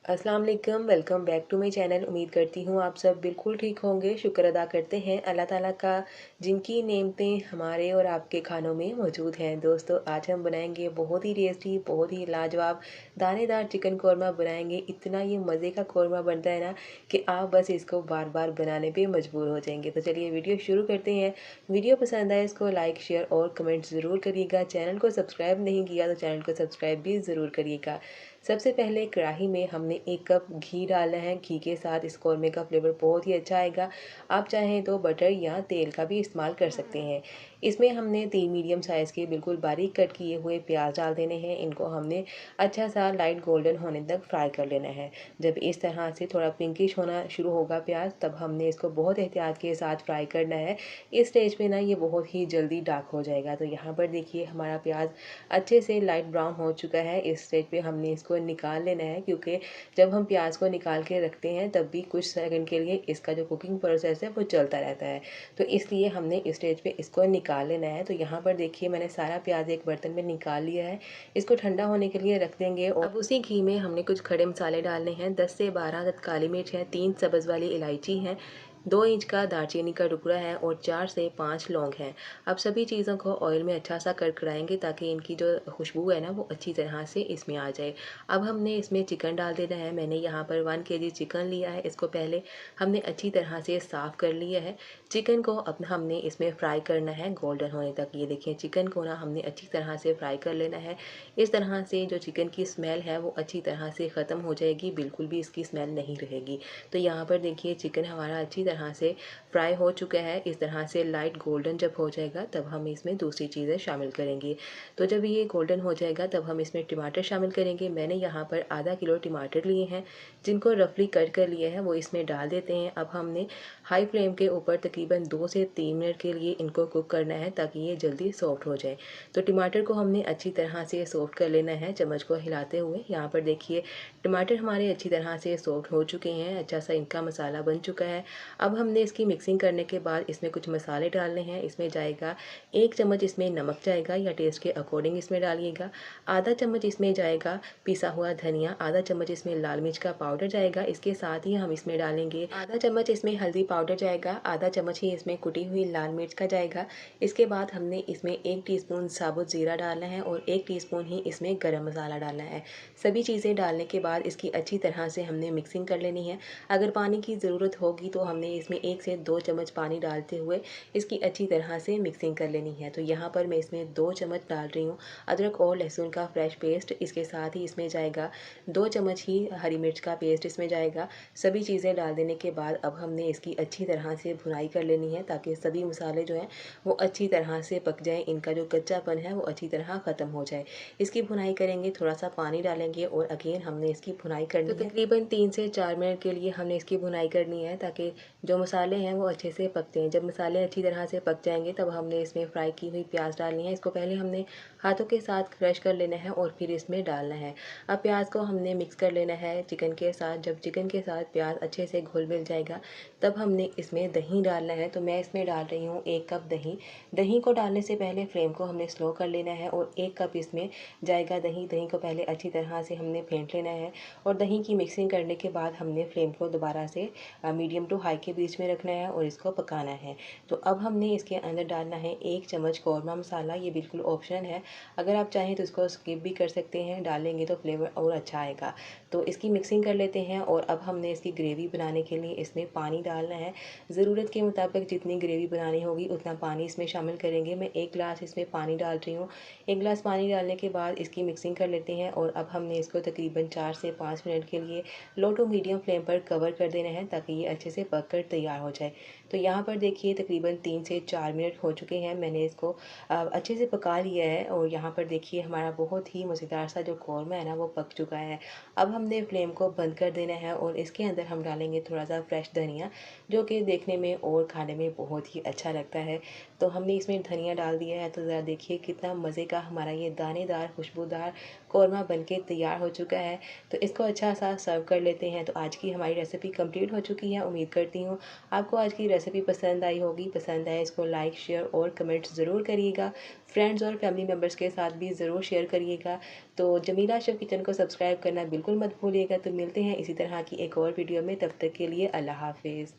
अस्सलाम वालेकुम, welcome back to my channel. उम्मीद करती हूँ आप सब बिल्कुल ठीक होंगे। शुक्र अदा करते हैं अल्लाह ताला का, जिनकी नेमतें हमारे और आपके खानों में मौजूद हैं। दोस्तों, आज हम बनाएंगे बहुत ही टेस्टी, बहुत ही लाजवाब दानेदार चिकन कौरमा बनाएंगे। इतना ये मज़े का कौरमा बनता है ना कि आप बस इसको बार बार बनाने पे मजबूर हो जाएंगे। तो चलिए वीडियो शुरू करते हैं। वीडियो पसंद आए इसको लाइक, शेयर और कमेंट ज़रूर करिएगा। चैनल को सब्सक्राइब नहीं किया तो चैनल को सब्सक्राइब भी ज़रूर करिएगा। सबसे पहले कढ़ाई में हमने 1 कप घी डाला है। घी के साथ इस कौरमे का फ्लेवर बहुत ही अच्छा आएगा। आप चाहें तो बटर या तेल का भी इस्तेमाल कर सकते हैं। इसमें हमने 3 मीडियम साइज़ के बिल्कुल बारीक कट किए हुए प्याज डाल देने हैं। इनको हमने अच्छा सा लाइट गोल्डन होने तक फ्राई कर लेना है। जब इस तरह से थोड़ा पिंकिश होना शुरू होगा प्याज, तब हमने इसको बहुत एहतियात के साथ फ्राई करना है। इस स्टेज पे ना ये बहुत ही जल्दी डार्क हो जाएगा। तो यहाँ पर देखिए हमारा प्याज अच्छे से लाइट ब्राउन हो चुका है। इस स्टेज पे हमने इसको निकाल लेना है, क्योंकि जब हम प्याज को निकाल के रखते हैं तब भी कुछ सेकंड के लिए इसका जो कुकिंग प्रोसेस है वो चलता रहता है। तो इसलिए हमने इस स्टेज पे इसको निकाल लेना है। तो यहाँ पर देखिए मैंने सारा प्याज एक बर्तन में निकाल लिया है। इसको ठंडा होने के लिए रख देंगे। और अब उसी घी में हमने कुछ खड़े मसाले डालने हैं। 10 से 12 काली मिर्च है, 3 सब्ज़ वाली इलायची है, 2 इंच का दालचीनी का टुकड़ा है और 4 से 5 लौंग हैं। अब सभी चीज़ों को ऑयल में अच्छा सा कड़कड़ाएंगे ताकि इनकी जो खुशबू है ना वो अच्छी तरह से इसमें आ जाए। अब हमने इसमें चिकन डाल देना है। मैंने यहाँ पर 1 केजी चिकन लिया है। इसको पहले हमने अच्छी तरह से साफ़ कर लिया है। चिकन को अब हमने इसमें फ्राई करना है गोल्डन होने तक। ये देखिए चिकन को ना हमने अच्छी तरह से फ्राई कर लेना है। इस तरह से जो चिकन की स्मेल है वो अच्छी तरह से ख़त्म हो जाएगी, बिल्कुल भी इसकी स्मेल नहीं रहेगी। तो यहाँ पर देखिए चिकन हमारा अच्छी तरह से फ्राई हो चुका है। इस तरह से लाइट गोल्डन जब हो जाएगा तब हम इसमें दूसरी चीज़ें शामिल करेंगे। तो जब ये गोल्डन हो जाएगा तब हम इसमें टमाटर शामिल करेंगे। मैंने यहाँ पर आधा किलो टमाटर लिए हैं, जिनको रफली कट कर लिए हैं वो इसमें डाल देते हैं। अब हमने हाई फ्लेम के ऊपर तकरीबन 2 से 3 मिनट के लिए इनको कुक करना है ताकि ये जल्दी सॉफ्ट हो जाए। तो टमाटर को हमने अच्छी तरह से सॉफ्ट कर लेना है चम्मच को हिलाते हुए। यहाँ पर देखिए टमाटर हमारे अच्छी तरह से सॉफ्ट हो चुके हैं, अच्छा सा इनका मसाला बन चुका है। अब हमने इसकी मिक्सिंग करने के बाद इसमें कुछ मसाले डालने हैं। इसमें जाएगा 1 चम्मच इसमें नमक जाएगा या टेस्ट के अकॉर्डिंग इसमें डालिएगा। आधा चम्मच इसमें जाएगा पिसा हुआ धनिया, आधा चम्मच इसमें लाल मिर्च का पाउडर जाएगा। इसके साथ ही हम इसमें डालेंगे आधा चम्मच इसमें हल्दी पाउडर जाएगा, आधा चम्मच ही इसमें कुटी हुई लाल मिर्च का जाएगा। इसके बाद हमने इसमें 1 टीस्पून साबुत ज़ीरा डालना है और 1 टीस्पून ही इसमें गरम मसाला डालना है। सभी चीज़ें डालने के बाद इसकी अच्छी तरह से हमने मिक्सिंग कर लेनी है। अगर पानी की ज़रूरत होगी तो हमने इसमें 1 से 2 चम्मच पानी डालते हुए इसकी अच्छी तरह से मिक्सिंग कर लेनी है। तो यहाँ पर मैं इसमें 2 चम्मच डाल रही हूँ अदरक और लहसुन का फ्रेश पेस्ट। इसके साथ ही इसमें जाएगा 2 चम्मच ही हरी मिर्च का पेस्ट इसमें जाएगा। सभी चीज़ें डाल देने के बाद अब हमने इसकी अच्छी तरह से भुनाई कर लेनी है ताकि सभी मसाले जो हैं वो अच्छी तरह से पक जाएँ, इनका जो कच्चापन है वो अच्छी तरह ख़त्म हो जाए। इसकी भुनाई करेंगे, थोड़ा सा पानी डालेंगे और अगेन हमने इसकी भुनाई करनी है। तो तकरीबन 3 से 4 मिनट के लिए हमने इसकी भुनाई करनी है ताकि जो मसाले हैं वो अच्छे से पकते हैं। जब मसाले अच्छी तरह से पक जाएंगे तब हमने इसमें फ्राई की हुई प्याज डालनी है। इसको पहले हमने हाथों के साथ क्रश कर लेना है और फिर इसमें डालना है। अब प्याज को हमने मिक्स कर लेना है चिकन के साथ। जब चिकन के साथ प्याज अच्छे से घुल मिल जाएगा तब हमने इसमें दही डालना है। तो मैं इसमें डाल रही हूँ 1 कप दही। दही को डालने से पहले फ्लेम को हमने स्लो कर लेना है और 1 कप इसमें जाएगा दही। दही को पहले अच्छी तरह से हमने फेंट लेना है और दही की मिक्सिंग करने के बाद हमने फ्लेम को दोबारा से मीडियम टू हाई के बीच में रखना है और इसको पकाना है। तो अब हमने इसके अंदर डालना है 1 चम्मच कौरमा मसाला। ये बिल्कुल ऑप्शनल है, अगर आप चाहें तो इसको स्किप भी कर सकते हैं, डालेंगे तो फ्लेवर और अच्छा आएगा। तो इसकी मिक्सिंग कर लेते हैं और अब हमने इसकी ग्रेवी बनाने के लिए इसमें पानी डालना है। ज़रूरत के मुताबिक जितनी ग्रेवी बनानी होगी उतना पानी इसमें शामिल करेंगे। मैं 1 गिलास इसमें पानी डाल रही हूँ। 1 गिलास पानी डालने के बाद इसकी मिक्सिंग कर लेते हैं और अब हमने इसको तकरीबन 4 से 5 मिनट के लिए लो टू मीडियम फ्लेम पर कवर कर देना है ताकि ये अच्छे से पक कर तैयार हो जाए। तो यहाँ पर देखिए तकरीबन 3 से 4 मिनट हो चुके हैं। मैंने इसको अच्छे से पका लिया है और यहाँ पर देखिए हमारा बहुत ही मज़ेदार सा जो कौरमा है ना वो पक चुका है। अब हमने फ्लेम को बंद कर देना है और इसके अंदर हम डालेंगे थोड़ा सा फ्रेश धनिया, जो कि देखने में और खाने में बहुत ही अच्छा लगता है। तो हमने इसमें धनिया डाल दिया है। तो ज़रा देखिए कितना मज़े का हमारा ये दानेदार खुशबूदार कौरमा बनके तैयार हो चुका है। तो इसको अच्छा सा सर्व कर लेते हैं। तो आज की हमारी रेसिपी कंप्लीट हो चुकी है। उम्मीद करती हूँ आपको आज की रेसिपी पसंद आई होगी। पसंद आए इसको लाइक शेयर और कमेंट्स ज़रूर करिएगा। फ्रेंड्स और फैमिली मेम्बर्स के साथ भी ज़रूर शेयर करिएगा। तो जमीला शेफ़ किचन को सब्सक्राइब करना बिल्कुल मत भूलिएगा। तो मिलते हैं इसी तरह की एक और वीडियो में, तब तक के लिए अल्लाह हाफिज़।